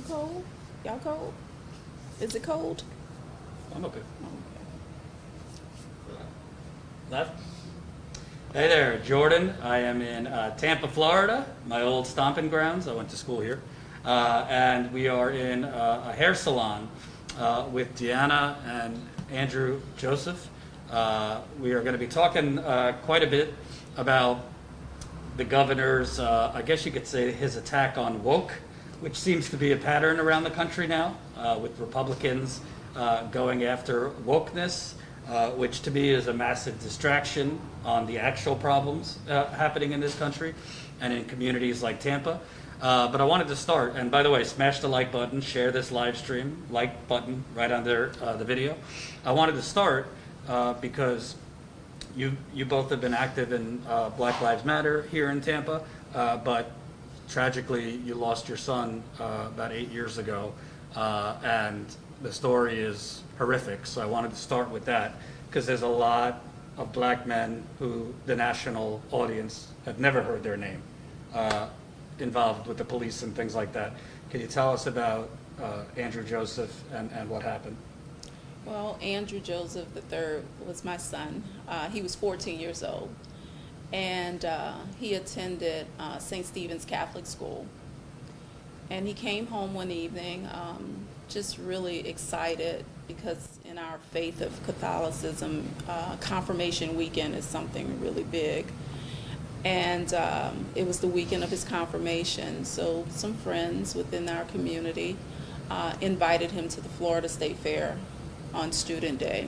cold? Y'all cold? Is it cold? I'm okay. Okay. Left. Hey there, Jordan. I am in Tampa, Florida, my old stomping grounds. I went to school here. And we are in a hair salon with Deanna and Andrew Joseph. We are going to be talking quite a bit about the governor's, I guess you could say, his attack on woke, which seems to be a pattern around the country now, with Republicans going after wokeness, which to me is a massive distraction on the actual problems happening in this country and in communities like Tampa. But I wanted to start, and by the way, smash the like button, share this live stream, like button right under the video. I wanted to start because you both have been active in Black Lives Matter here in Tampa, but tragically you lost your son about 8 years ago, and the story is horrific. So I wanted to start with that because there's a lot of black men who the national audience have never heard their name involved with the police and things like that. Can you tell us about Andrew Joseph and what happened? Well, Andrew Joseph III was my son. He was 14 years old, and he attended St. Stephen's Catholic School. And he came home one evening just really excited because in our faith of Catholicism, confirmation weekend is something really big. And it was the weekend of his confirmation, so some friends within our community invited him to the Florida State Fair on Student Day.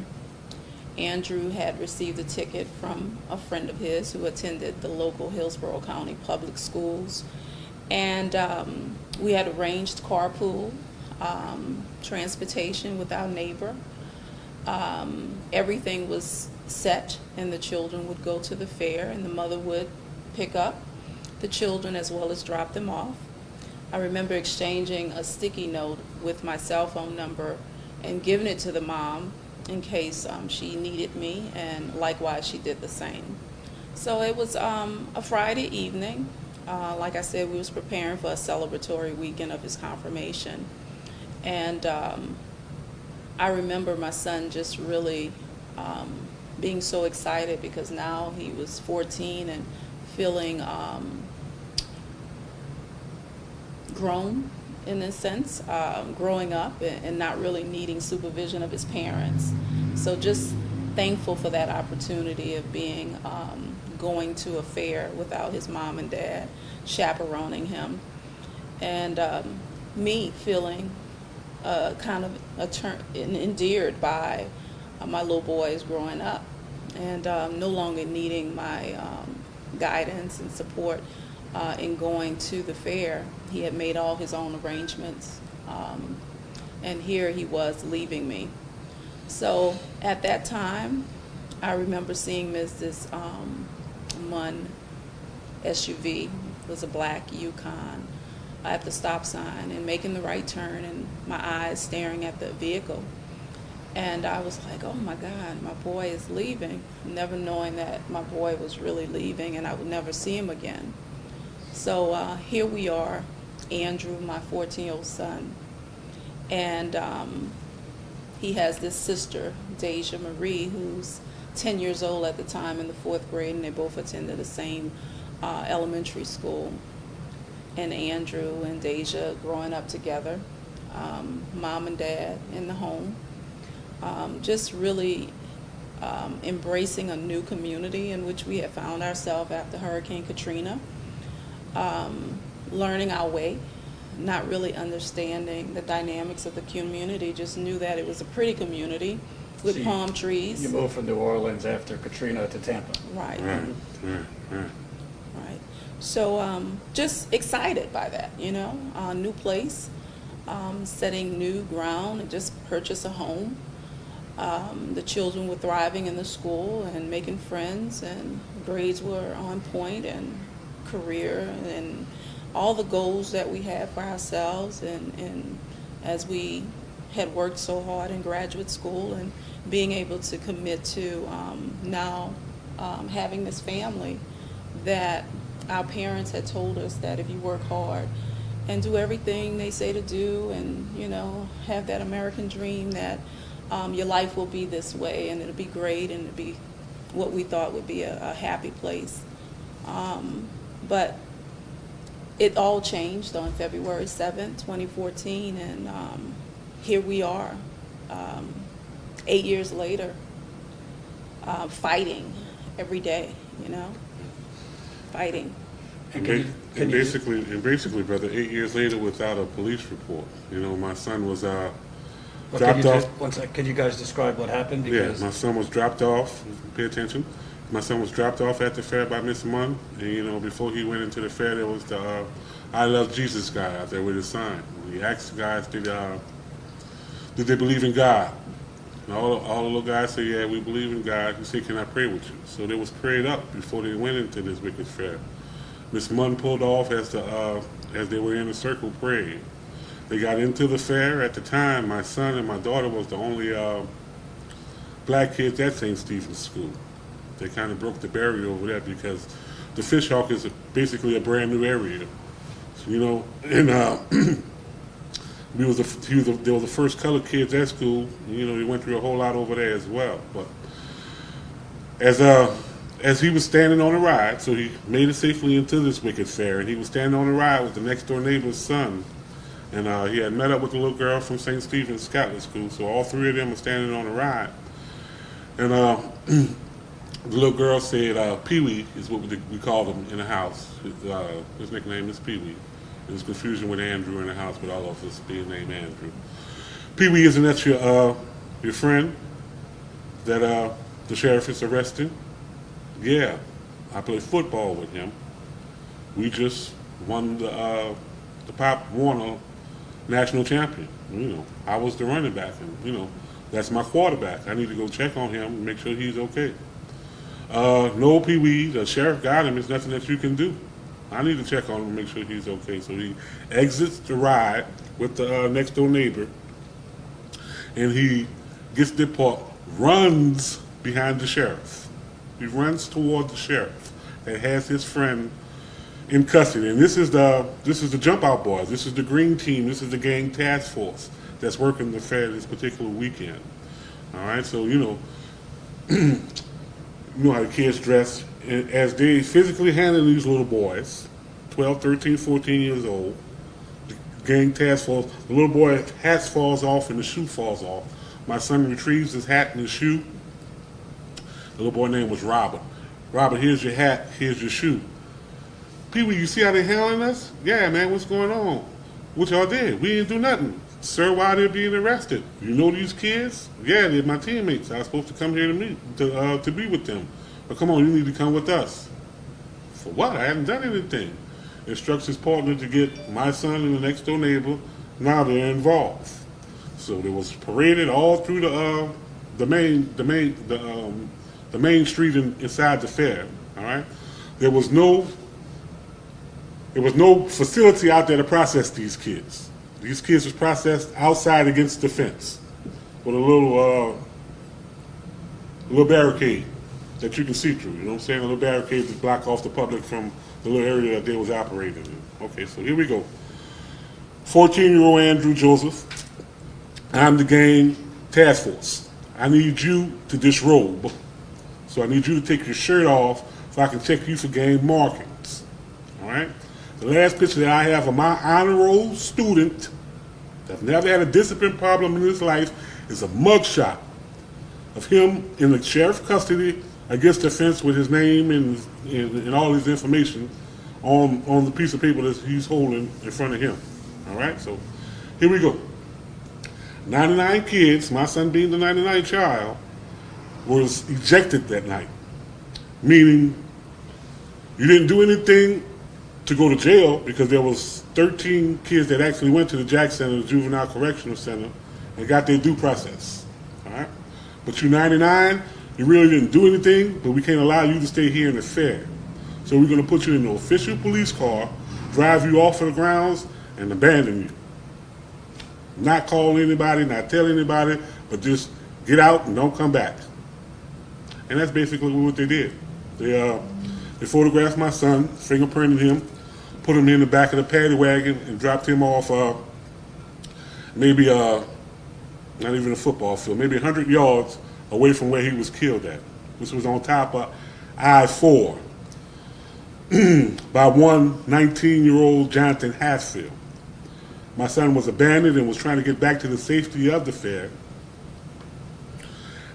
Andrew had received a ticket from a friend of his who attended the local Hillsborough County Public Schools, and we had arranged carpool transportation with our neighbor. Everything was set, and the children would go to the fair, and the mother would pick up the children as well as drop them off. I remember exchanging a sticky note with my cell phone number and giving it to the mom in case she needed me, and likewise she did the same. So it was a Friday evening. Like I said, we was preparing for a celebratory weekend of his confirmation. And I remember my son just really being so excited because now he was 14 and feeling grown in a sense, growing up and not really needing supervision of his parents. So just thankful for that opportunity of being going to a fair without his mom and dad chaperoning him, and me feeling kind of endeared by my little boys growing up, and no longer needing my guidance and support in going to the fair. He had made all his own arrangements, and here he was leaving me. So at that time, I remember seeing this MUN SUV, it was a black Yukon, at the stop sign and making the right turn, and my eyes staring at the vehicle. And I was like, oh my God, my boy is leaving, never knowing that my boy was really leaving and I would never see him again. So here we are, Andrew, my 14-year-old son, and he has this sister, Deja Marie, who's 10 years old at the time in the 4th grade, and they both attended the same elementary school. And Andrew and Deja growing up together, mom and dad in the home, just really embracing a new community in which we had found ourselves after Hurricane Katrina, learning our way, not really understanding the dynamics of the community, just knew that it was a pretty community with So palm trees. You moved from New Orleans after Katrina to Tampa. Right. Right. So just excited by that, you know, new place, setting new ground, and just purchase a home. The children were thriving in the school and making friends, and grades were on point, and career, and all the goals that we had for ourselves, and as we had worked so hard in graduate school and being able to commit to now having this family that our parents had told us that if you work hard, and do everything they say to do, and have that American dream that your life will be this way and it'll be great and it'll be what we thought would be a happy place. But it all changed on February 7th, 2014, and here we are, 8 years later, fighting every day, fighting. And basically, brother, 8 years later without a police report. My son was dropped off. One sec. Could you guys describe what happened? Because Yeah, my son was dropped off. Pay attention. My son was dropped off at the fair by Miss Munn, and before he went into the fair, there was the "I Love Jesus" guy out there with his sign. He asked the guys, "Did they believe in God?" And all the little guys said, "Yeah, we believe in God." He said, "Can I pray with you?" So they was prayed up before they went into this wicked fair. Miss Munn pulled off as they were in a circle praying. They got into the fair. At the time, my son and my daughter was the only black kids at St. Stephen's School. They kind of broke the barrier over there because the Fish Hawk is basically a brand new area. So, and there was the first colored kids at school. They went through a whole lot over there as well. But as he was standing on a ride, so he made it safely into this wicked fair, and he was standing on a ride with the next door neighbor's son. And he had met up with a little girl from St. Stephen's Catholic School, so all three of them were standing on a ride. And the little girl said, Pee-wee is what we called him in the house. His nickname is Pee-wee. There was confusion with Andrew in the house, with all of us being named Andrew. Pee-wee, isn't that your friend that the sheriff is arresting? Yeah, I play football with him. We just won the Pop Warner national champion. I was the running back, and that's my quarterback. I need to go check on him and make sure he's okay. No, Pee-wee, the sheriff got him. There's nothing that you can do. I need to check on him and make sure he's okay. So he exits the ride with the next door neighbor, and he gets the part, runs behind the sheriff. He runs toward the sheriff that has his friend in custody. And this is the jump out boys. This is the green team. This is the gang task force that's working the fair this particular weekend. All right, so you know how the kids dress. And as they physically handle these little boys, 12, 13, 14 years old, the gang task force, the little boy hat falls off and the shoe falls off. My son retrieves his hat and his shoe. The little boy name was Robert. Robert, here's your hat, here's your shoe. Pee-wee, you see how they handling us? Yeah, man, what's going on? What y'all did? We didn't do nothing. Sir, why they're being arrested? You know these kids? Yeah, they're my teammates. I was supposed to come here to be with them. But come on, you need to come with us. For what? I haven't done anything. Instructs his partner to get my son and the next door neighbor. Now they're involved. So there was paraded all through the main street inside the fair. All right. There was no facility out there to process these kids. These kids was processed outside against the fence with a little barricade that you can see through. You know what I'm saying? A little barricade to block off the public from the little area that they was operating in. Okay, so here we go. 14-year-old Andrew Joseph. I'm the gang task force. I need you to disrobe. So I need you to take your shirt off so I can check you for gang markings. All right? The last picture that I have of my honor roll student that's never had a discipline problem in his life is a mugshot of him in the sheriff's custody against the fence with his name and all his information on the piece of paper that he's holding in front of him. All right, so here we go. 99 kids, my son being the 99th child, was ejected that night, meaning you didn't do anything to go to jail because there was 13 kids that actually went to the Jack Center, the Juvenile Correctional Center, and got their due process. All right, but you 99, you really didn't do anything, but we can't allow you to stay here in the fair. So we're going to put you in an official police car, drive you off of the grounds, and abandon you. Not call anybody, not tell anybody, but just get out and don't come back. And that's basically what they did. They photographed my son, fingerprinted him, put him in the back of the paddy wagon and dropped him off maybe not even a football field, maybe 100 yards away from where he was killed at, which was on top of I-4 by one 19-year-old Jonathan Hatfield. My son was abandoned and was trying to get back to the safety of the fair.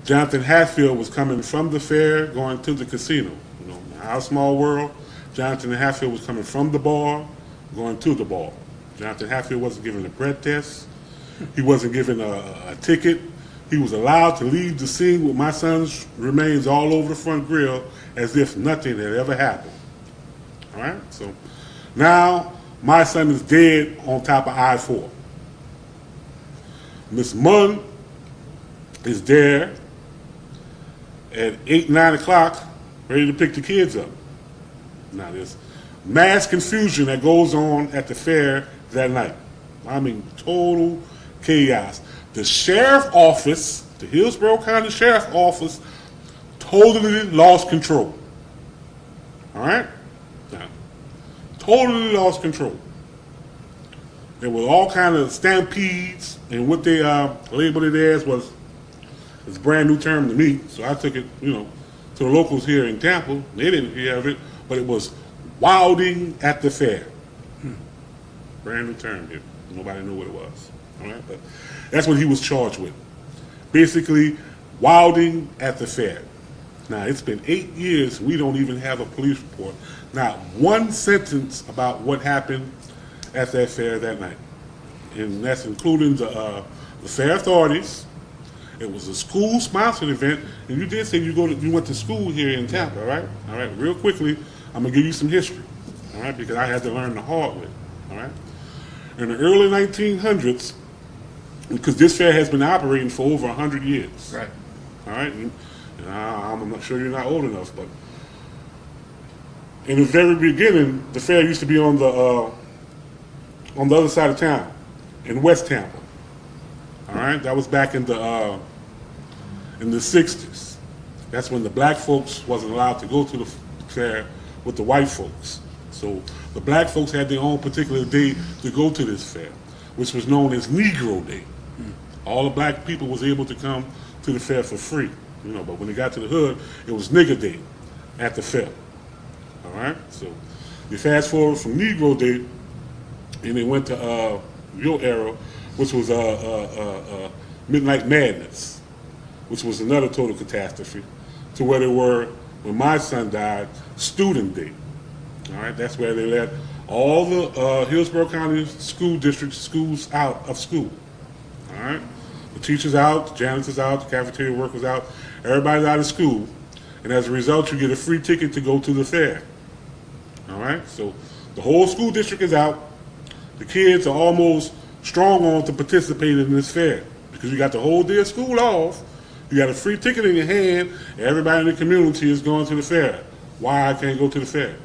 Jonathan Hatfield was coming from the fair going to the casino. You know, our small world, Jonathan Hatfield was coming from the bar going to the bar. Jonathan Hatfield wasn't given a breath test. He wasn't given a ticket. He was allowed to leave the scene with my son's remains all over the front grill as if nothing had ever happened. All right? So now my son is dead on top of I-4. Miss Munn is there at 8, 9 o'clock, ready to pick the kids up. Now there's mass confusion that goes on at the fair that night. I mean, total chaos. The sheriff office, the Hillsborough County Sheriff Office, totally lost control. All right? Now, totally lost control. There were all kind of stampedes, and what they labeled it as was, it's a brand new term to me, so I took it, you know, to the locals here in Tampa. They didn't hear of it, but it was wilding at the fair. Brand new term here. Nobody knew what it was. All right, but that's what he was charged with. Basically, wilding at the fair. Now, it's been 8 years, we don't even have a police report. Not one sentence about what happened at that fair that night. And that's including the fair authorities. It was a school-sponsored event, and you did say you went to school here in Tampa, right? All right, real quickly, I'm gonna give you some history, all right, because I had to learn the hard way, all right? In the early 1900s, because this fair has been operating for over 100 years. Right. All right, and I'm not sure you're not old enough, but in the very beginning, the fair used to be on the other side of town, in West Tampa. All right, that was back in the 60s. That's when the black folks wasn't allowed to go to the fair with the white folks. So the black folks had their own particular day to go to this fair, which was known as Negro Day. All the black people was able to come to the fair for free, you know. But when they got to the hood, it was Nigger Day at the fair. All right, so you fast forward from Negro Day, and they went to your era, which was Midnight Madness, which was another total catastrophe, to where they were when my son died, Student Day. All right, that's where they let all the Hillsborough County school district schools out of school. All right, the teachers out, the janitors out, the cafeteria workers out, everybody's out of school, and as a result, you get a free ticket to go to the fair. All right, so the whole school district is out. The kids are almost strong on to participate in this fair because you got the whole day of school off. You got a free ticket in your hand. Everybody in the community is going to the fair. Why I can't go to the fair?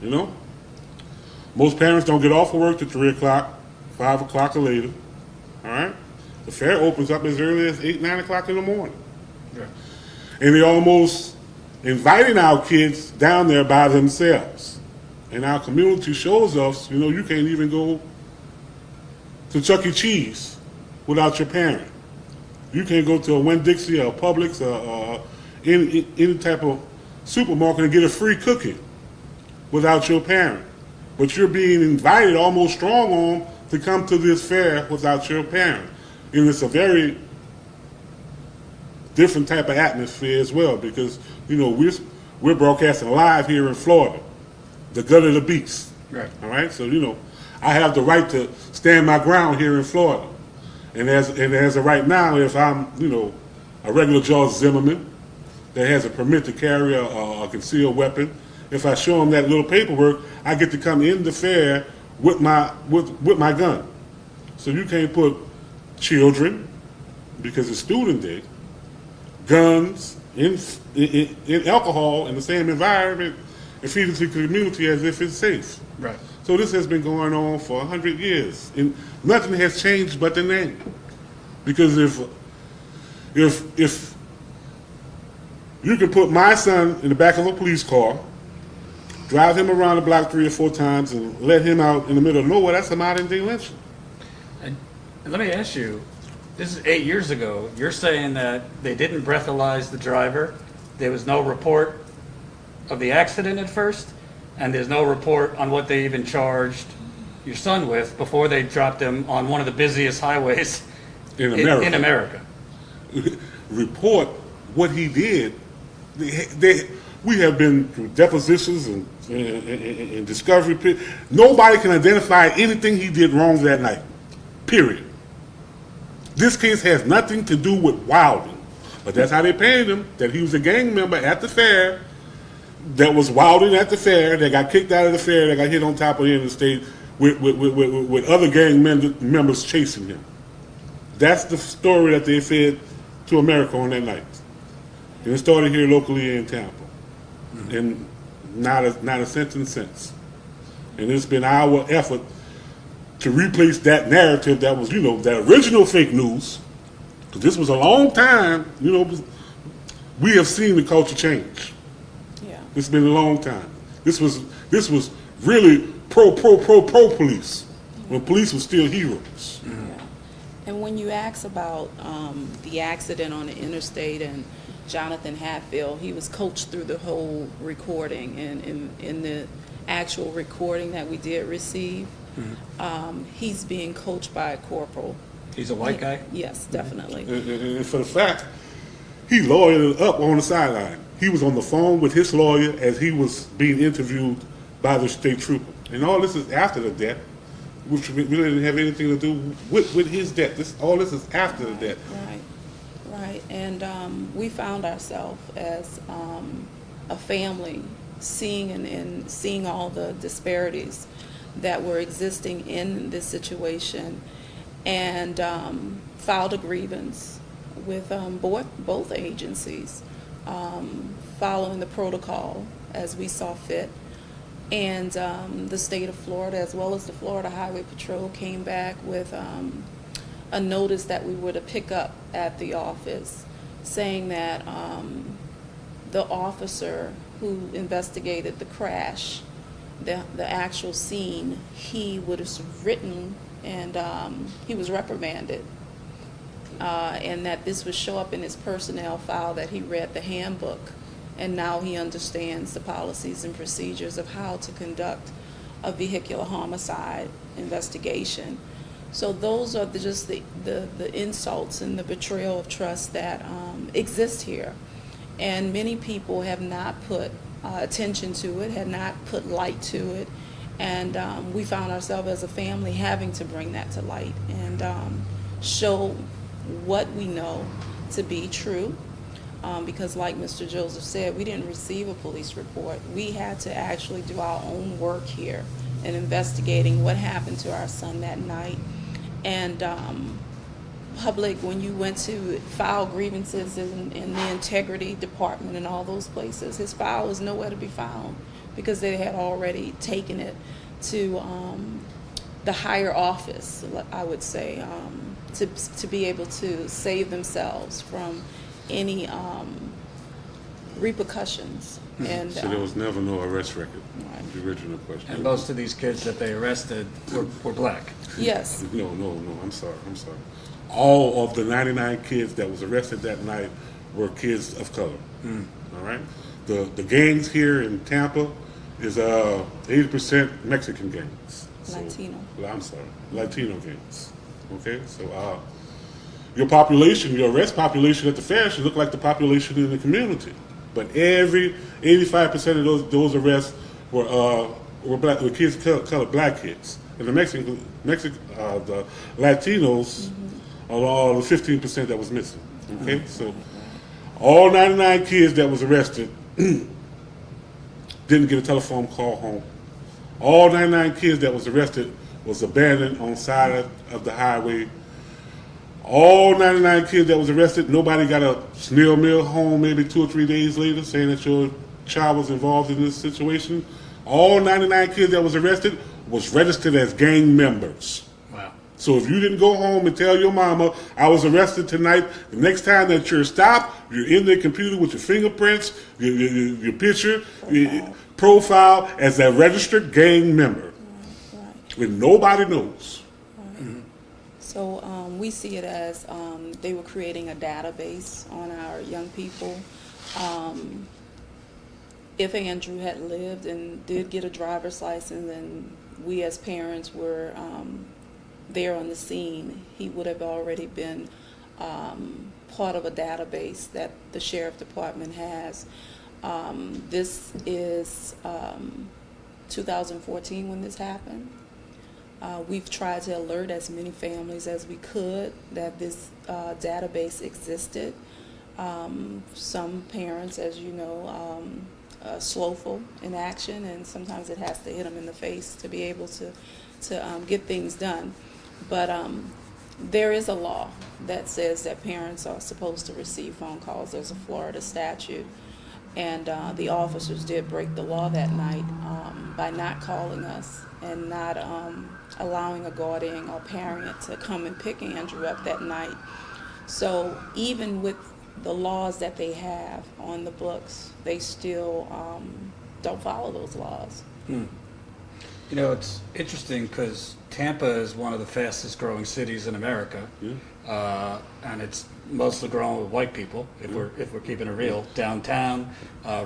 You know? Most parents don't get off of work till 3 o'clock, 5 o'clock or later. All right? The fair opens up as early as 8, 9 o'clock in the morning. Yeah. And they're almost inviting our kids down there by themselves. And our community shows us, you know, you can't even go to Chuck E. Cheese without your parent. You can't go to a Winn-Dixie or a Publix or any type of supermarket and get a free cookie without your parent. But you're being invited almost strong on to come to this fair without your parent. And it's a very different type of atmosphere as well because, you know, we're broadcasting live here in Florida, the gut of the beast. Right. All right? So, you know, I have the right to stand my ground here in Florida. And as of right now, if I'm, you know, a regular George Zimmerman that has a permit to carry a concealed weapon, if I show them that little paperwork, I get to come in the fair with my gun. So you can't put children, because it's Student Day, guns, in alcohol in the same environment and feed it to the community as if it's safe. Right. So this has been going on for 100 years, and nothing has changed but the name. Because if you can put my son in the back of a police car, drive him around the block 3 or 4 times, and let him out in the middle of nowhere. That's a modern day lynching. And let me ask you, this is 8 years ago. You're saying that they didn't breathalyze the driver. There was no report of the accident at first, and there's no report on what they even charged your son with before they dropped him on one of the busiest highways In America. in America. Report what he did. We have been through depositions and discovery. Nobody can identify anything he did wrong that night. Period. This case has nothing to do with wilding, but that's how they painted him, that he was a gang member at the fair that was wilding at the fair, that got kicked out of the fair, that got hit on top of the interstate with other gang members chasing him. That's the story that they fed to America on that night. And it started here locally in Tampa. And not a sentence since. And it's been our effort to replace that narrative that was, that original fake news. Because this was a long time, we have seen the culture change. Yeah. It's been a long time. This was really pro police, when police were still heroes. Yeah. And when you ask about the accident on the interstate and Jonathan Hatfield, he was coached through the whole recording, and in the actual recording that we did receive, he's being coached by a corporal. He's a white guy? Yes, definitely. And for the fact, he lawyered up on the sideline. He was on the phone with his lawyer as he was being interviewed by the state trooper. And all this is after the death, which really didn't have anything to do with his death. All this is after the death. Right. And we found ourselves as a family seeing all the disparities that were existing in this situation, and filed a grievance with both agencies, following the protocol as we saw fit. And the state of Florida, as well as the Florida Highway Patrol, came back with a notice that we were to pick up at the office, saying that the officer who investigated the crash, the actual scene, he would have written, and he was reprimanded, and that this would show up in his personnel file, that he read the handbook, and now he understands the policies and procedures of how to conduct a vehicular homicide investigation. So those are just the insults and the betrayal of trust that exist here. And many people have not put attention to it, had not put light to it. And we found ourselves as a family having to bring that to light and show what we know to be true. Because like Mr. Joseph said, we didn't receive a police report. We had to actually do our own work here in investigating what happened to our son that night. And public, when you went to file grievances in the integrity department and all those places, his file was nowhere to be found because they had already taken it to the higher office, I would say, to be able to save themselves from any repercussions. And So there was never no arrest record. Right. The original question. And most of these kids that they arrested were black. yes, No, I'm sorry. All of the 99 kids that was arrested that night were kids of color. All right? The gangs here in Tampa is 80% Mexican gangs. Latino. I'm sorry, Latino gangs. Okay? So your population, your arrest population at the fair should look like the population in the community. But 85% of those arrests were black, were kids of color, black kids. And the the Latinos are all the 15% that was missing. Okay, so all 99 kids that was arrested didn't get a telephone call home. All 99 kids that was arrested was abandoned on the side of the highway. All 99 kids that was arrested, nobody got a snail mail home maybe 2 or 3 days later saying that your child was involved in this situation. All 99 kids that was arrested was registered as gang members. Wow. So if you didn't go home and tell your mama, I was arrested tonight, the next time that you're stopped, you're in the computer with your fingerprints, your picture, your profile as a registered gang member. Right. When nobody knows. So we see it as they were creating a database on our young people. If Andrew had lived and did get a driver's license and we as parents were there on the scene, he would have already been part of a database that the sheriff department has. This is 2014 when this happened. We've tried to alert as many families as we could that this database existed. Some parents, as you know, slowful in action, and sometimes it has to hit them in the face to be able to get things done. But there is a law that says that parents are supposed to receive phone calls. There's a Florida statute. And the officers did break the law that night by not calling us and not allowing a guardian or parent to come and pick Andrew up that night. So even with the laws that they have on the books, they still don't follow those laws. You know, it's interesting because Tampa is one of the fastest growing cities in America, and it's mostly growing with white people. If we're keeping it real, downtown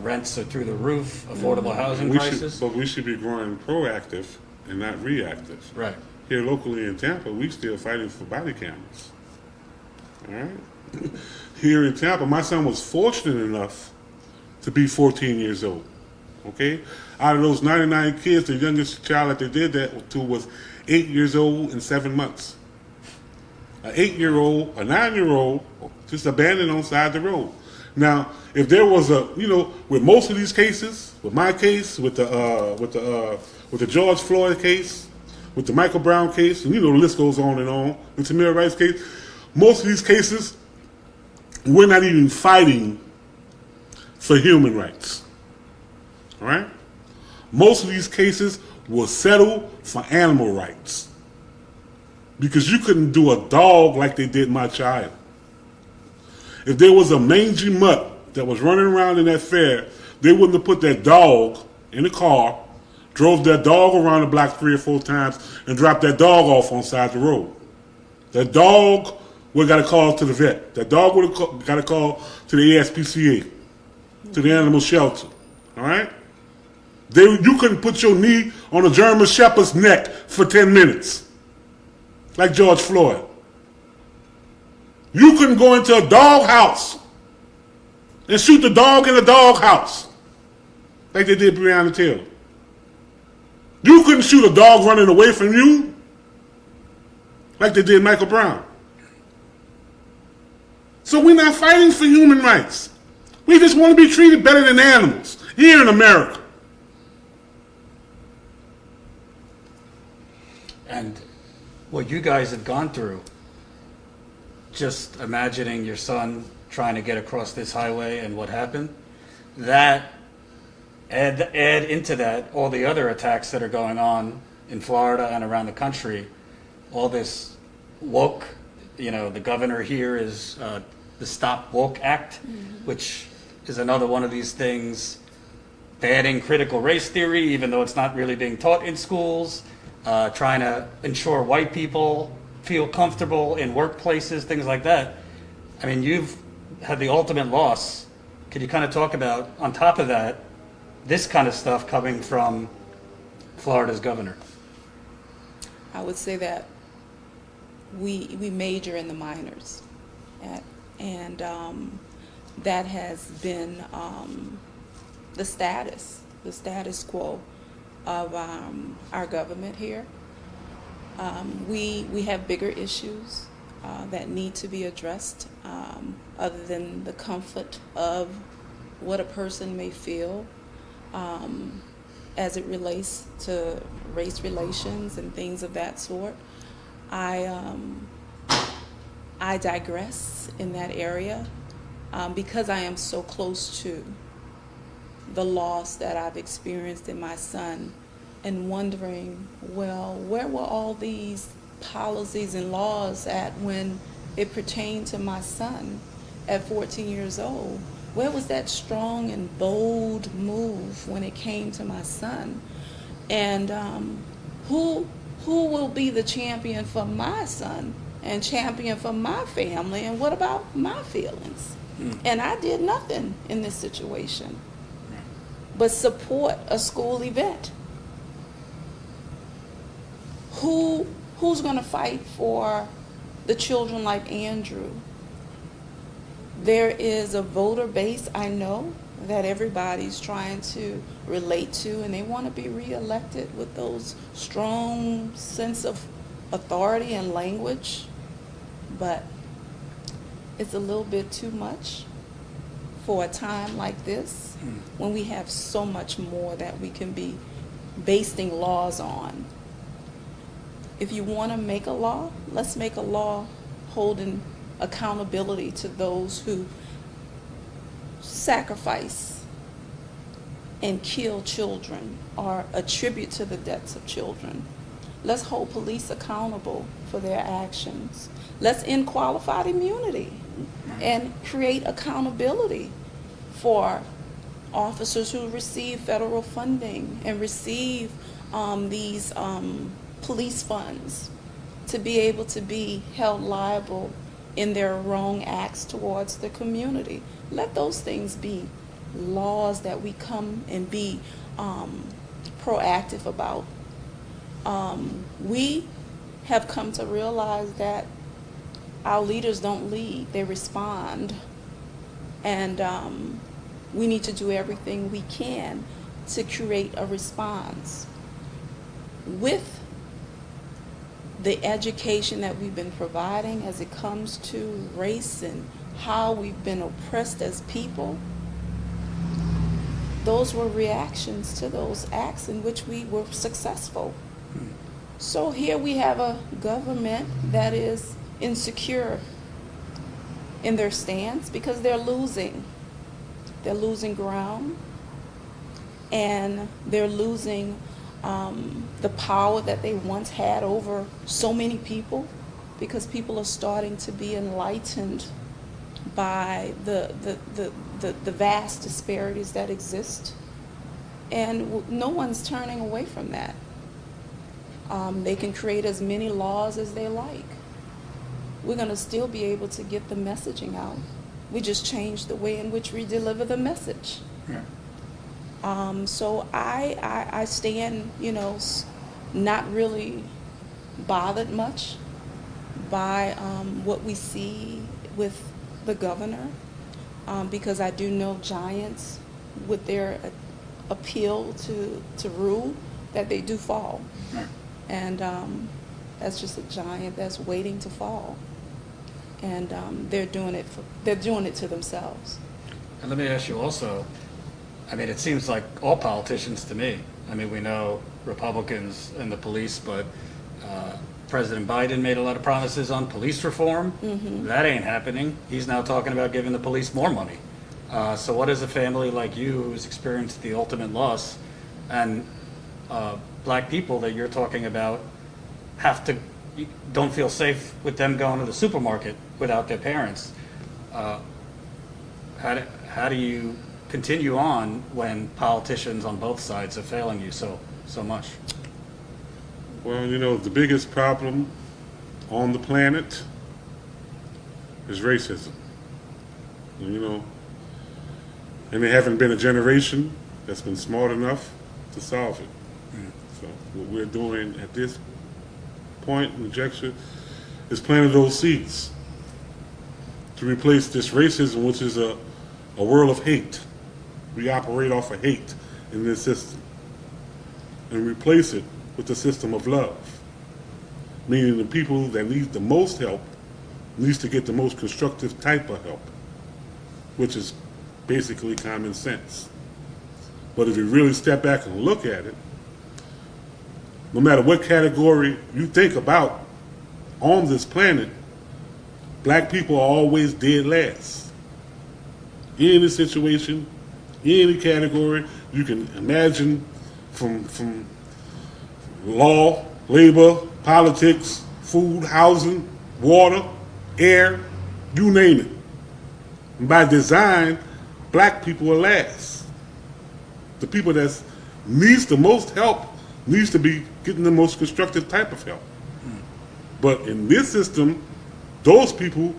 rents are through the roof, affordable housing prices. But we should be growing proactive and not reactive. Right. Here locally in Tampa, we still fighting for body cameras. All right. Here in Tampa, my son was fortunate enough to be 14 years old. Okay? Out of those 99 kids, the youngest child that they did that to was 8 years old and 7 months. An 8-year-old, a 9-year-old, just abandoned on the side of the road. Now, if there was a, with most of these cases, with my case, with the George Floyd case, with the Michael Brown case, and the list goes on and on, the Tamir Rice case, most of these cases, we're not even fighting for human rights. All right? Most of these cases will settle for animal rights. Because you couldn't do a dog like they did my child. If there was a mangy mutt that was running around in that fair, they wouldn't have put that dog in the car, drove that dog around the block 3 or 4 times, and dropped that dog off on the side of the road. That dog would have got a call to the vet. That dog would have got a call to the ASPCA, to the animal shelter. All right? You couldn't put your knee on a German Shepherd's neck for 10 minutes, like George Floyd. You couldn't go into a dog house and shoot the dog in the dog house, like they did Breonna Taylor. You couldn't shoot a dog running away from you, like they did Michael Brown. So we're not fighting for human rights. We just want to be treated better than animals here in America. And what you guys have gone through, just imagining your son trying to get across this highway and what happened, that add into that all the other attacks that are going on in Florida and around the country, all this woke, the governor here is the Stop Woke Act, which is another one of these things, banning critical race theory, even though it's not really being taught in schools, trying to ensure white people feel comfortable in workplaces, things like that. I mean, you've had the ultimate loss. Could you kind of talk about, on top of that, this kind of stuff coming from Florida's governor? I would say that we major in the minors, and that has been the status quo of our government here. We have bigger issues that need to be addressed other than the comfort of what a person may feel as it relates to race relations and things of that sort. I digress in that area because I am so close to the loss that I've experienced in my son, and wondering, well, where were all these policies and laws at when it pertained to my son at 14 years old? Where was that strong and bold move when it came to my son? And who will be the champion for my son and champion for my family? And what about my feelings? And I did nothing in this situation but support a school event. Who's going to fight for the children like Andrew? There is a voter base, I know, that everybody's trying to relate to, and they want to be reelected with those strong sense of authority and language, but it's a little bit too much for a time like this when we have so much more that we can be basing laws on. If you want to make a law, let's make a law holding accountability to those who sacrifice and kill children or attribute to the deaths of children. Let's hold police accountable for their actions. Let's end qualified immunity and create accountability for officers who receive federal funding and receive these police funds to be able to be held liable in their wrong acts towards the community. Let those things be laws that we come and be proactive about. We have come to realize that our leaders don't lead, they respond. And we need to do everything we can to create a response. With the education that we've been providing as it comes to race and how we've been oppressed as people, those were reactions to those acts in which we were successful. So here we have a government that is insecure in their stance because they're losing. They're losing ground, and they're losing the power that they once had over so many people, because people are starting to be enlightened by the vast disparities that exist, and no one's turning away from that. They can create as many laws as they like. We're going to still be able to get the messaging out. We just change the way in which we deliver the message. Yeah. So I stand, not really bothered much by what we see with the governor, because I do know giants with their appeal to rule, that they do fall. Right. And that's just a giant that's waiting to fall. And they're doing it to themselves. And let me ask you also, it seems like all politicians to me. We know Republicans and the police, but President Biden made a lot of promises on police reform. Mm-hmm. That ain't happening. He's now talking about giving the police more money. So what does a family like you, who's experienced the ultimate loss, and black people that you're talking about don't feel safe with them going to the supermarket without their parents? How do you continue on when politicians on both sides are failing you so much? Well, the biggest problem on the planet is racism. And there haven't been a generation that's been smart enough to solve it. So what we're doing at this point in the juncture is planting those seeds to replace this racism, which is a world of hate. We operate off of hate in this system, and replace it with the system of love, meaning the people that need the most help needs to get the most constructive type of help, which is basically common sense. But if you really step back and look at it, no matter what category you think about on this planet, black people are always dead last. In any situation, in any category you can imagine, from law, labor, politics, food, housing, water, air, you name it. And by design, black people are last. The people that needs the most help needs to be getting the most constructive type of help. But in this system, those people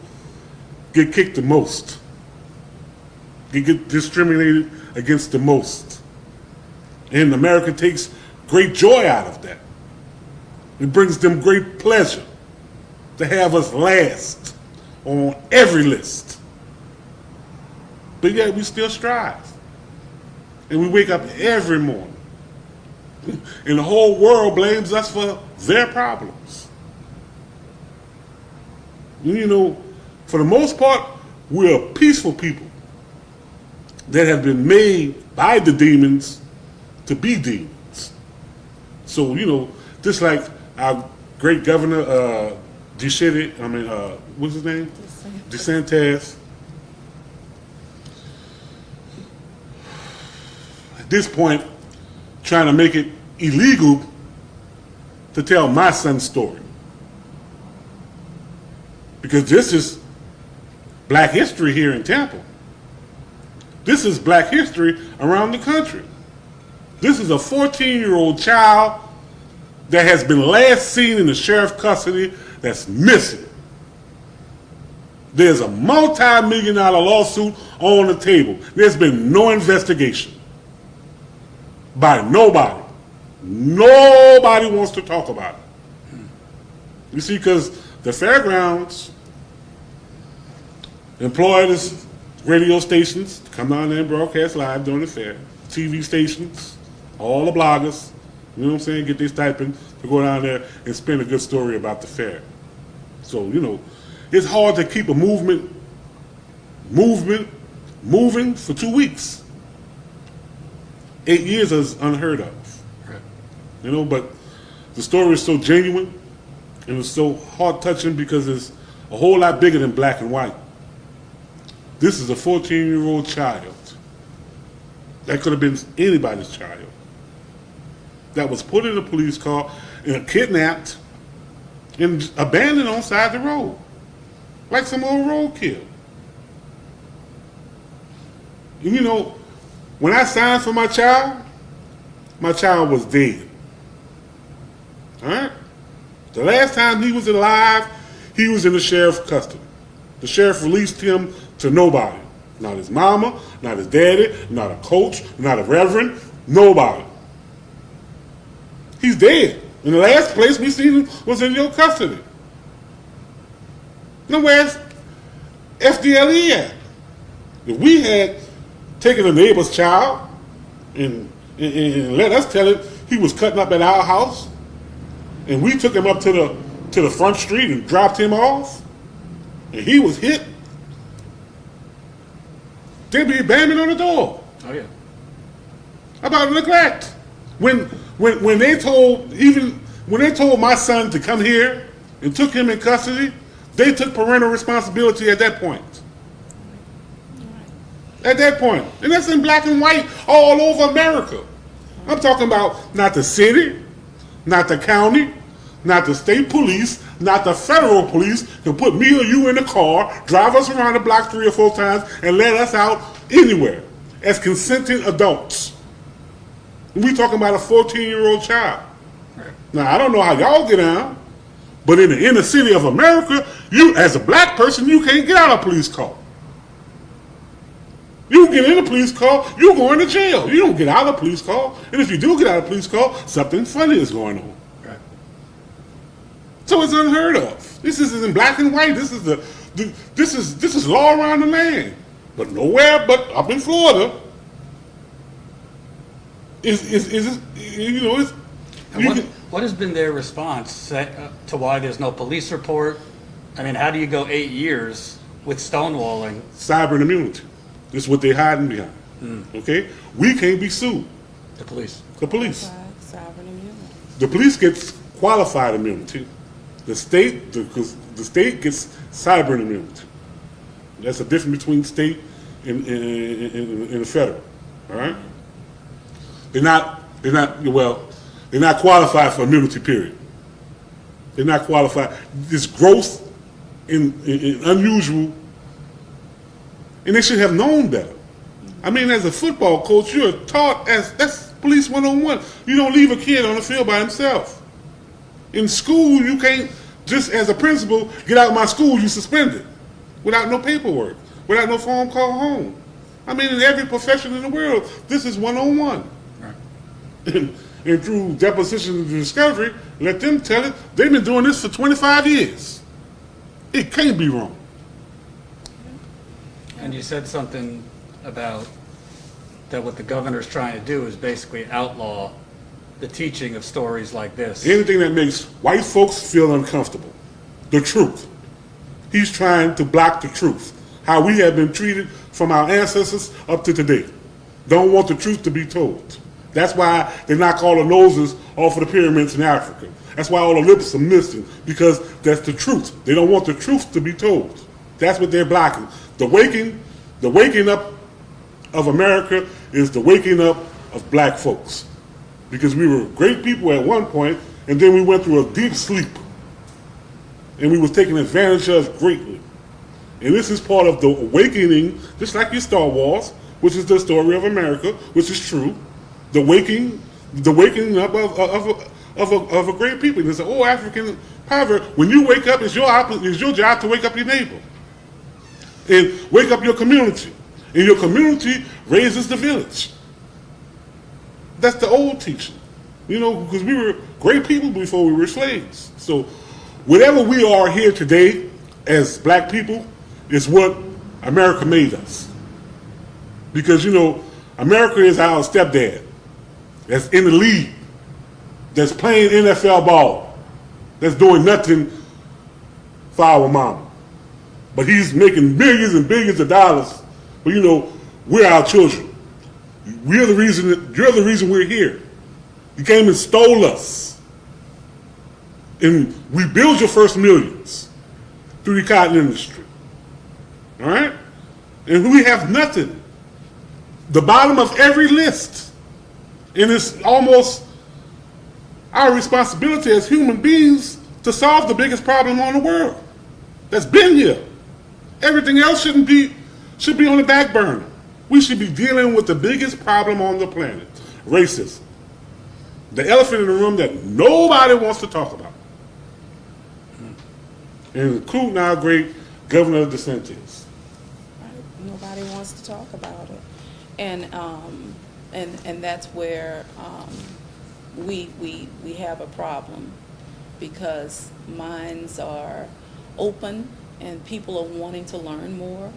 get kicked the most. They get discriminated against the most. And America takes great joy out of that. It brings them great pleasure to have us last on every list. But yet we still strive. And we wake up every morning. And the whole world blames us for their problems. You know, for the most part, we're a peaceful people that have been made by the demons to be demons. So, you know, just like our great governor, what's his name? DeSantis. At this point, trying to make it illegal to tell my son's story. Because this is black history here in Tampa. This is black history around the country. This is a 14-year-old child that has been last seen in the sheriff's custody that's missing. There's a multi-million-dollar lawsuit on the table. There's been no investigation by nobody. Nobody wants to talk about it. You see, because the fairgrounds employ this radio stations to come down there and broadcast live during the fair, TV stations, all the bloggers, you know what I'm saying, get their stipend to go down there and spin a good story about the fair. So, you know, it's hard to keep a movement moving for 2 weeks. 8 years is unheard of. Right. You know, but the story is so genuine and it's so heart-touching because it's a whole lot bigger than black and white. This is a 14-year-old child. That could have been anybody's child. That was put in a police car and kidnapped and abandoned on the side of the road. Like some old roadkill. And you know, when I signed for my child was dead. Alright? The last time he was alive, he was in the sheriff's custody. The sheriff released him to nobody. Not his mama, not his daddy, not a coach, not a reverend, nobody. He's dead. And the last place we seen him was in your custody. Now where's FDLE at? If we had taken a neighbor's child and let us tell it he was cutting up at our house, and we took him up to the front street and dropped him off, and he was hit, they'd be banging on the door. Oh yeah. About neglect. When they told my son to come here and took him in custody, they took parental responsibility at that point. At that point. And that's in black and white all over America. I'm talking about not the city, not the county, not the state police, not the federal police can put me or you in the car, drive us around the block 3 or 4 times, and let us out anywhere as consenting adults. We talking about a 14-year-old child. Right. Now, I don't know how y'all get out, but in the inner city of America, you, as a black person, you can't get out of a police car. You get in a police car, you're going to jail. You don't get out of a police car. And if you do get out of a police car, something funny is going on. Right. So it's unheard of. This is in black and white. This is law around the land. But nowhere but up in Florida What has been their response to why there's no police report? I mean, how do you go 8 years with stonewalling? Cyber immunity. This is what they're hiding behind. Okay? We can't be sued. The police. The police. Sovereign immunity. The police gets qualified immunity. The state gets cyber immunity. That's the difference between state and the federal. All right? They're not qualified for immunity, period. They're not qualified. It's gross and unusual, and they should have known better. I mean, as a football coach, you're taught that's police 101. You don't leave a kid on the field by himself. In school, you can't, just as a principal, get out of my school, you suspended without no paperwork, without no phone call home. I mean, in every profession in the world, this is 101. Right. And through deposition and discovery, let them tell it. They've been doing this for 25 years. It can't be wrong. And you said something about that what the governor's trying to do is basically outlaw the teaching of stories like this. Anything that makes white folks feel uncomfortable. The truth. He's trying to block the truth. How we have been treated from our ancestors up to today. Don't want the truth to be told. That's why they knock all the noses off of the pyramids in Africa. That's why all the lips are missing, because that's the truth. They don't want the truth to be told. That's what they're blocking. The waking up of America is the waking up of black folks. Because we were great people at one point, and then we went through a deep sleep. And we was taken advantage of greatly. And this is part of the awakening, just like your Star Wars, which is the story of America, which is true. The waking up of a great people. There's an old African proverb: when you wake up, it's your job to wake up your neighbor and wake up your community. And your community raises the village. That's the old teaching, because we were great people before we were slaves. So whatever we are here today as black people is what America made us. Because, America is our stepdad that's in the league, that's playing NFL ball, that's doing nothing for our mama. But he's making millions and billions of dollars. But, we're our children. You're the reason we're here. You came and stole us. And we built your first millions through the cotton industry. All right? And we have nothing. The bottom of every list. And it's almost our responsibility as human beings to solve the biggest problem on the world that's been here. Everything else should be on the back burner. We should be dealing with the biggest problem on the planet, racism. The elephant in the room that nobody wants to talk about. And including our great Governor DeSantis. Nobody wants to talk about it. And that's where we have a problem, because minds are open and people are wanting to learn more.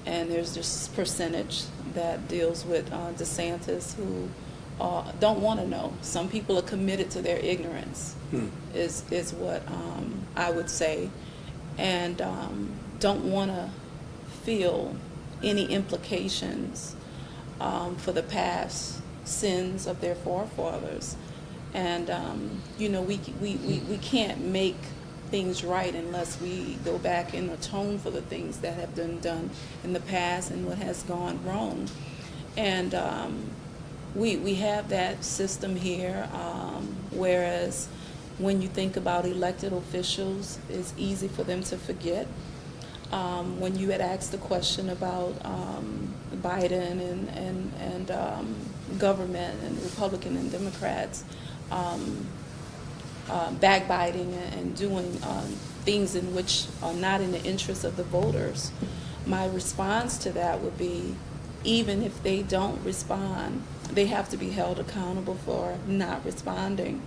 And there's this percentage that deals with DeSantis who don't want to know. Some people are committed to their ignorance, is what I would say, and don't want to feel any implications for the past sins of their forefathers. And we can't make things right unless we go back and atone for the things that have been done in the past and what has gone wrong. And we have that system here, whereas when you think about elected officials, it's easy for them to forget. When you had asked the question about Biden and government and Republican and Democrats, backbiting and doing things in which are not in the interest of the voters, my response to that would be, even if they don't respond, they have to be held accountable for not responding.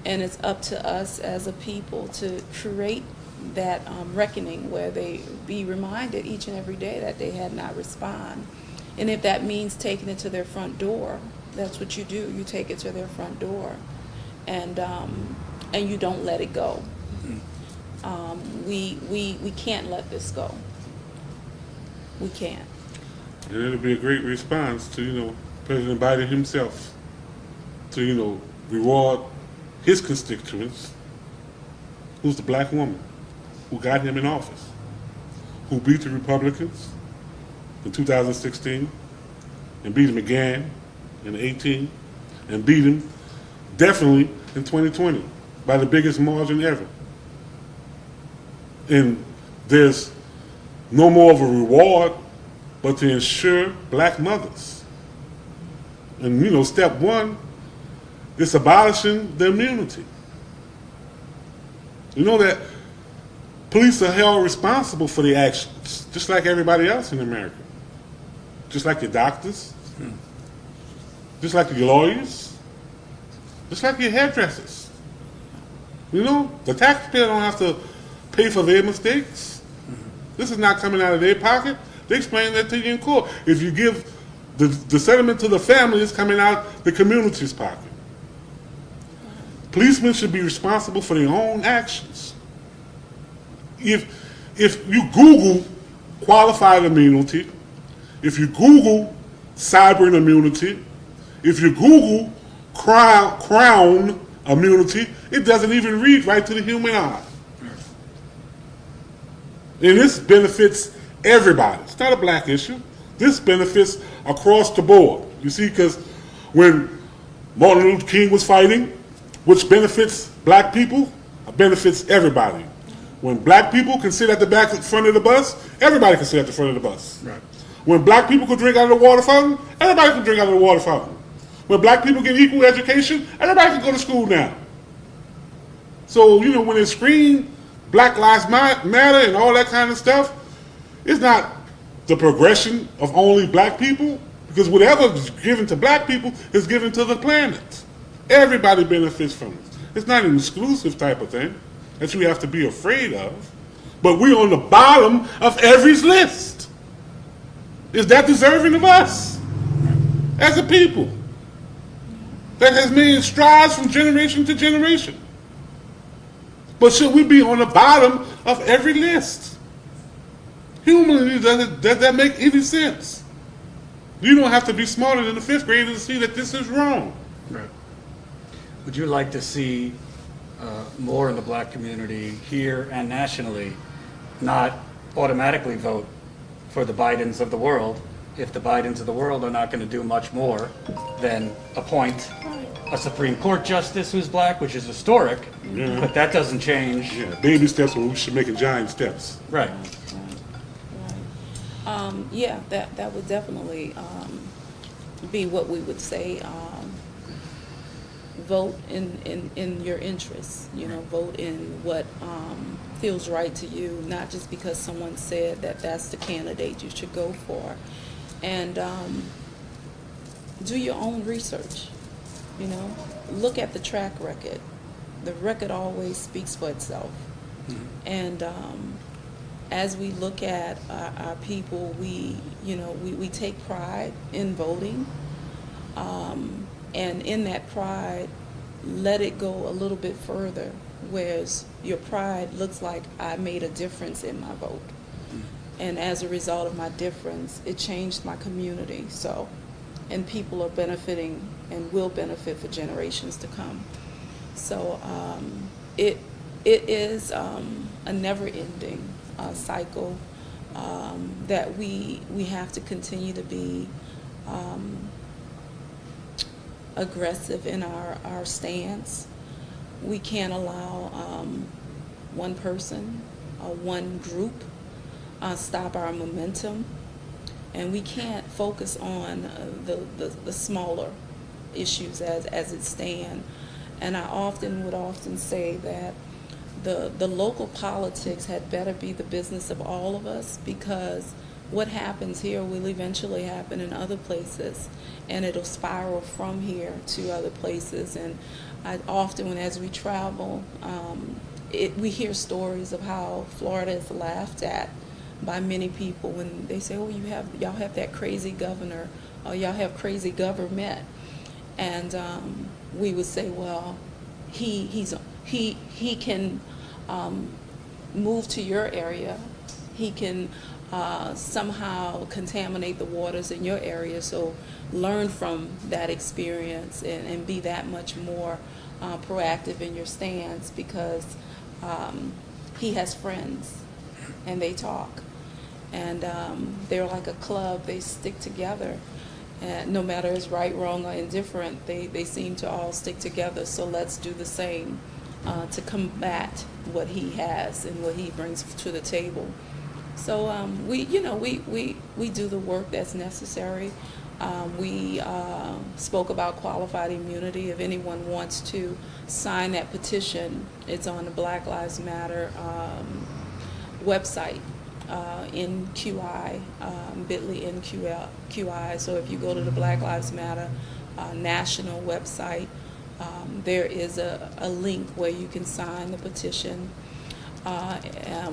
And it's up to us as a people to create that reckoning where they be reminded each and every day that they had not respond. And if that means taking it to their front door, that's what you do. You take it to their front door, and you don't let it go. We can't let this go. We can't. And it'll be a great response to, President Biden himself to, reward his constituents, who's the black woman who got him in office, who beat the Republicans in 2016 and beat him again in 2018 and beat him definitely in 2020 by the biggest margin ever. And there's no more of a reward but to ensure black mothers. And, you know, step one is abolishing the immunity. You know that police are held responsible for their actions, just like everybody else in America. Just like your doctors, just like your lawyers, just like your hairdressers. You know, the taxpayer don't have to pay for their mistakes. This is not coming out of their pocket. They explain that to you in court. If you give the settlement to the family, it's coming out the community's pocket. Policemen should be responsible for their own actions. If you Google qualified immunity, if you Google cyber immunity, if you Google crown immunity, it doesn't even read right to the human eye. And this benefits everybody. It's not a black issue. This benefits across the board. You see, because when Martin Luther King was fighting, which benefits black people, benefits everybody. When black people can sit at the back front of the bus, everybody can sit at the front of the bus. Right. When black people can drink out of the water fountain, everybody can drink out of the water fountain. When black people get equal education, everybody can go to school now. So, you know, when they scream Black Lives Matter and all that kind of stuff, it's not the progression of only black people, because whatever is given to black people is given to the planet. Everybody benefits from it. It's not an exclusive type of thing that you have to be afraid of, but we're on the bottom of every list. Is that deserving of us as a people that has made strides from generation to generation? But should we be on the bottom of every list? Humanly, does that make any sense? You don't have to be smarter than the fifth grader to see that this is wrong. Right. Would you like to see more in the black community here and nationally not automatically vote for the Bidens of the world if the Bidens of the world are not going to do much more than appoint a Supreme Court justice who's black, which is historic, but that doesn't change. Yeah, baby steps when we should make giant steps. Right. Yeah, that would definitely be what we would say. Vote in your interests. You know, vote in what feels right to you, not just because someone said that that's the candidate you should go for. And do your own research. You know, look at the track record. The record always speaks for itself. Mm-hmm. And as we look at our people, we take pride in voting. And in that pride, let it go a little bit further, whereas your pride looks like I made a difference in my vote. And as a result of my difference, it changed my community. So, and people are benefiting and will benefit for generations to come. So it is a never-ending cycle that we have to continue to be aggressive in our stance. We can't allow one person or one group stop our momentum, and we can't focus on the smaller issues as it stand. And I would say that the local politics had better be the business of all of us, because what happens here will eventually happen in other places, and it'll spiral from here to other places. And I often, as we travel, we hear stories of how Florida is laughed at by many people when they say, "Oh, y'all have that crazy governor, or y'all have crazy government," and we would say, "Well, he can move to your area. He can somehow contaminate the waters in your area. So learn from that experience and be that much more proactive in your stance, because he has friends and they talk, and they're like a club. They stick together, and no matter it's right, wrong, or indifferent, they seem to all stick together. So let's do the same." to combat what he has and what he brings to the table. So we do the work that's necessary. We spoke about qualified immunity. If anyone wants to sign that petition, it's on the Black Lives Matter website, NQI, bit.ly NQI. So if you go to the Black Lives Matter national website, there is a link where you can sign the petition.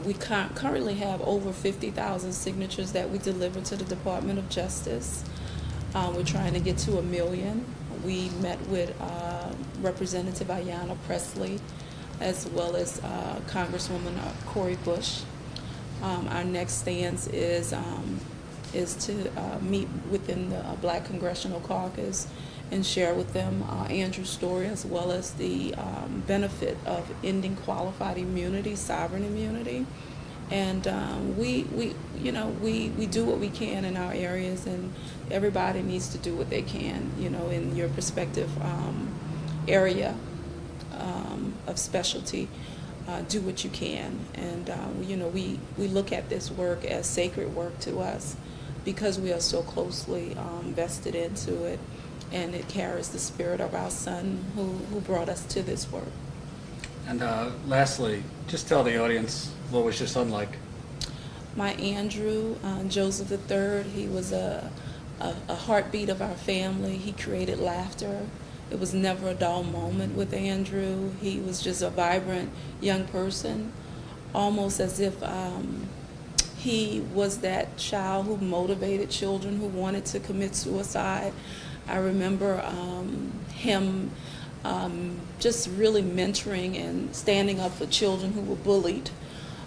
We currently have over 50,000 signatures that we deliver to the Department of Justice. We're trying to get to 1 million. We met with Representative Ayanna Pressley, as well as Congresswoman Cori Bush. Our next stance is to meet within the Black Congressional Caucus and share with them Andrew's story, as well as the benefit of ending qualified immunity, sovereign immunity. And we do what we can in our areas, and everybody needs to do what they can, in your respective area of specialty. Do what you can. And we look at this work as sacred work to us because we are so closely vested into it, and it carries the spirit of our son who brought us to this work. And lastly, just tell the audience, what was your son like? My Andrew, Joseph III, he was a heartbeat of our family. He created laughter. It was never a dull moment with Andrew. He was just a vibrant young person, almost as if he was that child who motivated children who wanted to commit suicide. I remember him just really mentoring and standing up for children who were bullied,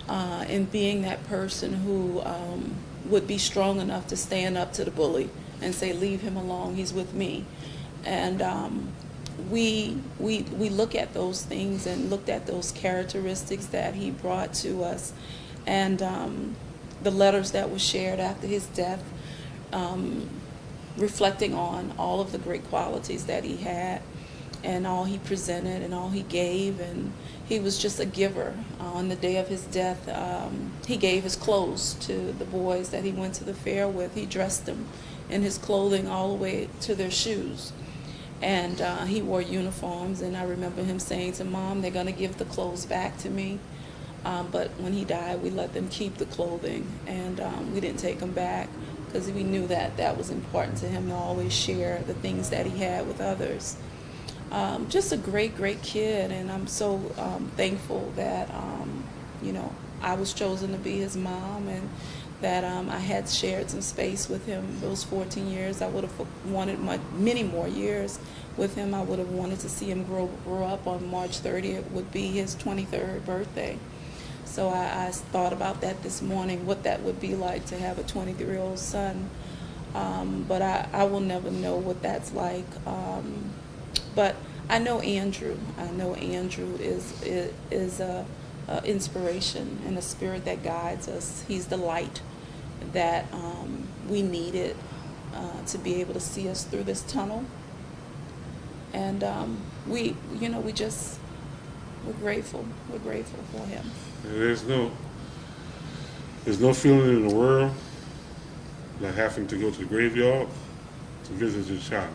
and being that person who would be strong enough to stand up to the bully and say, leave him alone, he's with me. And we look at those things and looked at those characteristics that he brought to us, and the letters that were shared after his death, reflecting on all of the great qualities that he had and all he presented and all he gave. And he was just a giver. On the day of his death, he gave his clothes to the boys that he went to the fair with. He dressed them in his clothing all the way to their shoes. And he wore uniforms, and I remember him saying to Mom, they're going to give the clothes back to me. But when he died, we let them keep the clothing, and we didn't take them back because we knew that that was important to him, to always share the things that he had with others. Just a great, great kid, and I'm so thankful that, I was chosen to be his mom, and that I had shared some space with him those 14 years. I would have wanted many more years with him. I would have wanted to see him grow up. On March 30th would be his 23rd birthday. So I thought about that this morning, what that would be like to have a 23-year-old son. But I will never know what that's like. But I know Andrew. I know Andrew is a inspiration and a spirit that guides us. He's the light that we needed to be able to see us through this tunnel. And we're grateful. We're grateful for him. And there's no feeling in the world like having to go to the graveyard to visit your child.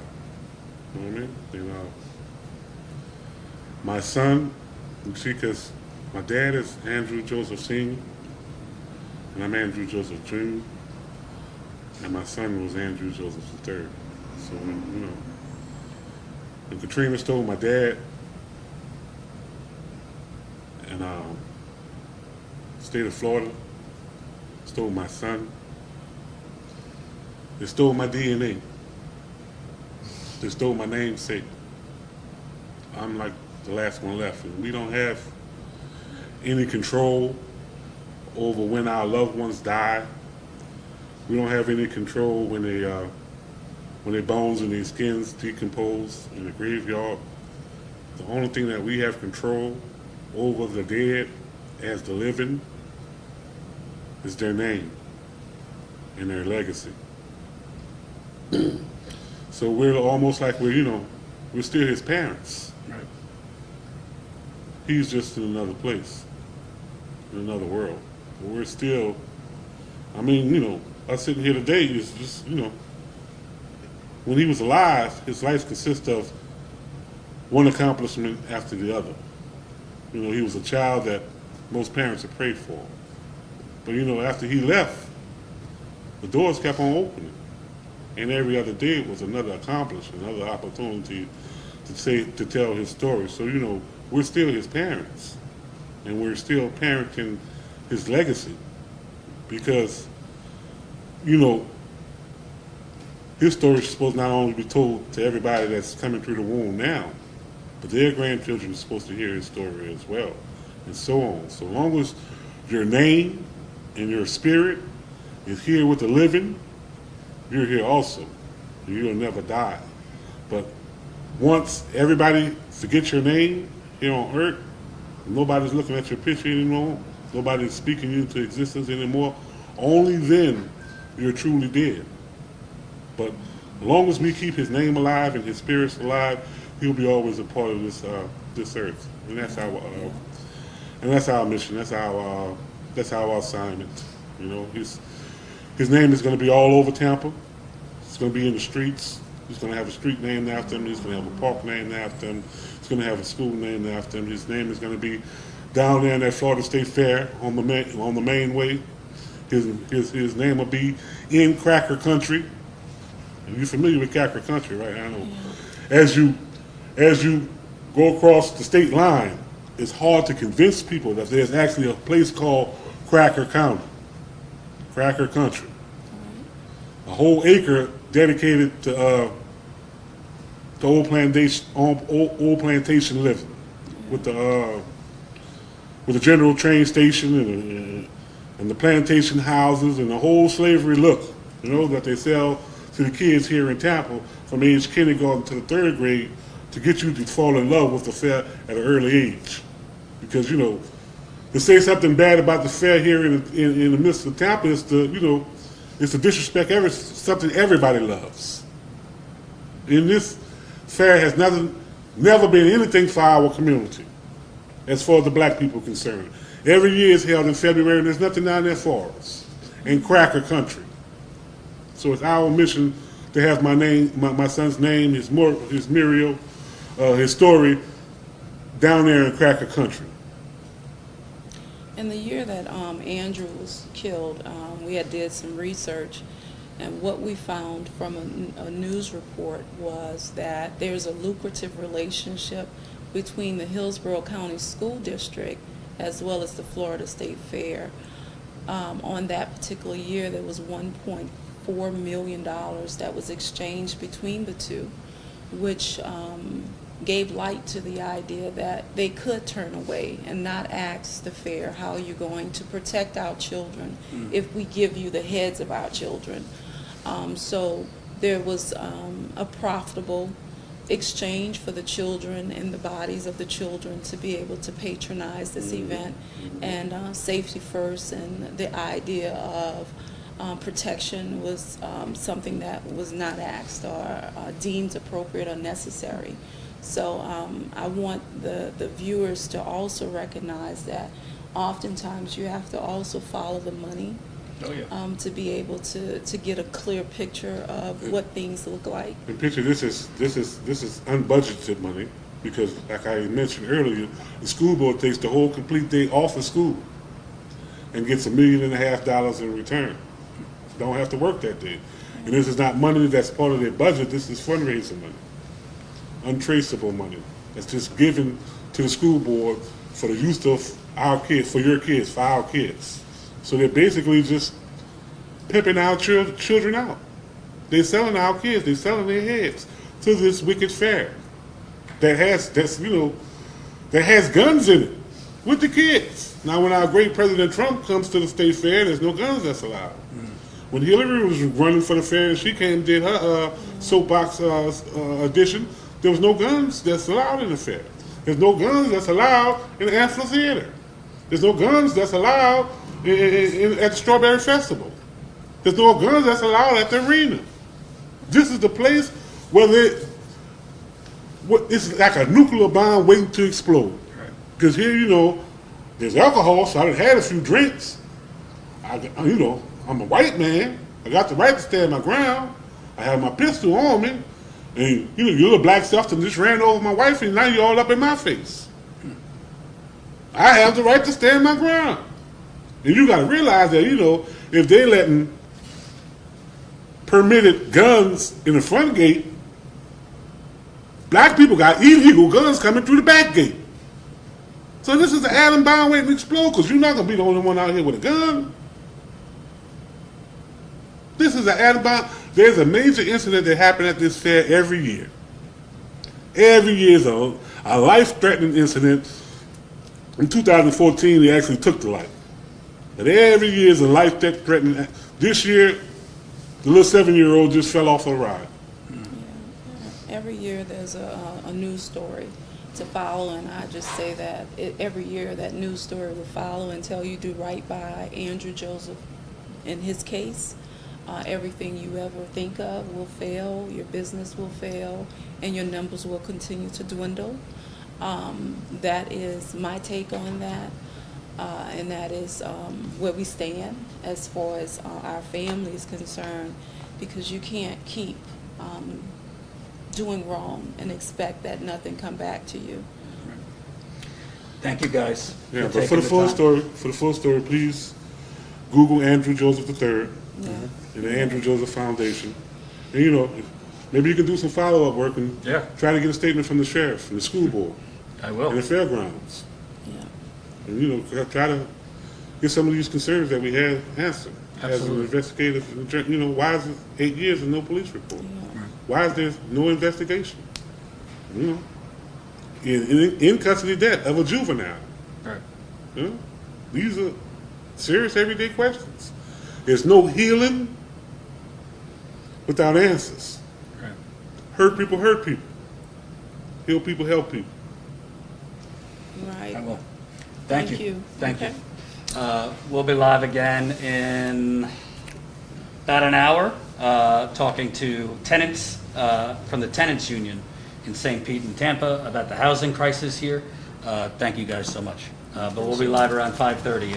You know what I mean? My son, because my dad is Andrew Joseph Sr., and I'm Andrew Joseph Jr., and my son was Andrew Joseph III. So when Katrina stole my dad, and state of Florida stole my son, they stole my DNA. They stole my namesake. I'm like the last one left, and we don't have any control over when our loved ones die. We don't have any control when their bones and their skins decompose in the graveyard. The only thing that we have control over the dead as the living is their name and their legacy. So we're almost like we're still his parents. Right. he's just in another place, in another world. But we're still, I mean, you know, us sitting here today is just, you know, when he was alive, his life consists of one accomplishment after the other. You know, he was a child that most parents had prayed for. But, you know, after he left, the doors kept on opening. And every other day was another accomplishment, another opportunity to tell his story. So, you know, we're still his parents. And we're still parenting his legacy. Because, you know, his story is supposed to not only be told to everybody that's coming through the womb now, but their grandchildren are supposed to hear his story as well, and so on. So long as your name and your spirit is here with the living, you're here also. You'll never die. But once everybody forgets your name here on earth, nobody's looking at your picture anymore, nobody's speaking you into existence anymore, only then you're truly dead. But as long as we keep his name alive and his spirit's alive, he'll be always a part of this earth. And that's our mission. That's our assignment. You know, his name is going to be all over Tampa. It's going to be in the streets. He's going to have a street named after him. He's going to have a park named after him. He's going to have a school named after him. His name is going to be down there in that Florida State Fair on the main way. His name will be in Cracker Country. And you're familiar with Cracker Country, right? I know. Yeah. As you go across the state line, it's hard to convince people that there's actually a place called Cracker County, Cracker Country. A whole acre dedicated to old plantation living, with the general train station and the plantation houses and the whole slavery look, you know, that they sell to the kids here in Tampa from age kindergarten to the 3rd grade to get you to fall in love with the fair at an early age. Because, you know, to say something bad about the fair here in the midst of Tampa is to disrespect something everybody loves. And this fair has never been anything for our community, as far as the black people are concerned. Every year it's held in February, and there's nothing down there for us in Cracker Country. So it's our mission to have my son's name, his Muriel, his story down there in Cracker Country. In the year that Andrew was killed, we did some research, and what we found from a news report was that there's a lucrative relationship between the Hillsborough County School District as well as the Florida State Fair. On that particular year, there was $1.4 million that was exchanged between the two, which gave light to the idea that they could turn away and not ask the fair, how are you going to protect our children if we give you the heads of our children? So there was a profitable exchange for the children and the bodies of the children to be able to patronize this event, and safety first, and the idea of protection was something that was not asked or deemed appropriate or necessary. So I want the viewers to also recognize that oftentimes you have to also follow the money. Oh, yeah. To be able to get a clear picture of what things look like. And picture this is unbudgeted money, because like I mentioned earlier, the school board takes the whole complete day off of school and gets $1.5 million in return. Don't have to work that day. And this is not money that's part of their budget. This is fundraising money, untraceable money that's just given to the school board for the use of our kids, for your kids, for our kids. So they're basically just pimping our children out. They're selling our kids. They're selling their heads to this wicked fair that has guns in it with the kids. Now, when our great President Trump comes to the state fair, there's no guns that's allowed. When Hillary was running for the fair and she came and did her soapbox edition, there was no guns that's allowed in the fair. There's no guns that's allowed in the amphitheater. There's no guns that's allowed at the Strawberry Festival. There's no guns that's allowed at the arena. This is the place where it's like a nuclear bomb waiting to explode. Right. Because here, you know, there's alcohol, so I done had a few drinks. You know, I'm a white man. I got the right to stand my ground. I have my pistol on me. And, you know, your little black stuff that just ran over my wife, and now you're all up in my face. I have the right to stand my ground. And you got to realize that, you know, if they letting permitted guns in the front gate, black people got illegal guns coming through the back gate. So this is an atom bomb waiting to explode, because you're not going to be the only one out here with a gun. This is an atom bomb. There's a major incident that happened at this fair every year. Every year is a life-threatening incident. In 2014, they actually took the life. But every year is a life-threatening. This year, the little 7-year-old just fell off a ride. Yeah. Every year there's a news story to follow, and I just say that every year that news story will follow until you do right by Andrew Joseph. In his case, everything you ever think of will fail, your business will fail, and your numbers will continue to dwindle. That is my take on that, and that is where we stand as far as our family is concerned, because you can't keep doing wrong and expect that nothing come back to you. Thank you, guys. Yeah, but for the full story, please Google Andrew Joseph III and the Andrew Joseph Foundation, and you know, maybe you can do some follow-up work and try to get a statement from the sheriff and the school board. I will. And the fairgrounds. Yeah. And you know, try to get some of these concerns that we had answered. As an investigator, you know, why is it 8 years and no police report? Yeah. Why is there no investigation? You know, in custody death of a juvenile. Right. You know, these are serious everyday questions. There's no healing without answers. Right. Hurt people hurt people. Heal people help people. Right. I will. Thank you. Thank Okay. you. We'll be live again in about an hour, talking to tenants from the Tenants Union in St. Pete and Tampa about the housing crisis here. Thank you guys so much. But we'll be live around 5:30 again.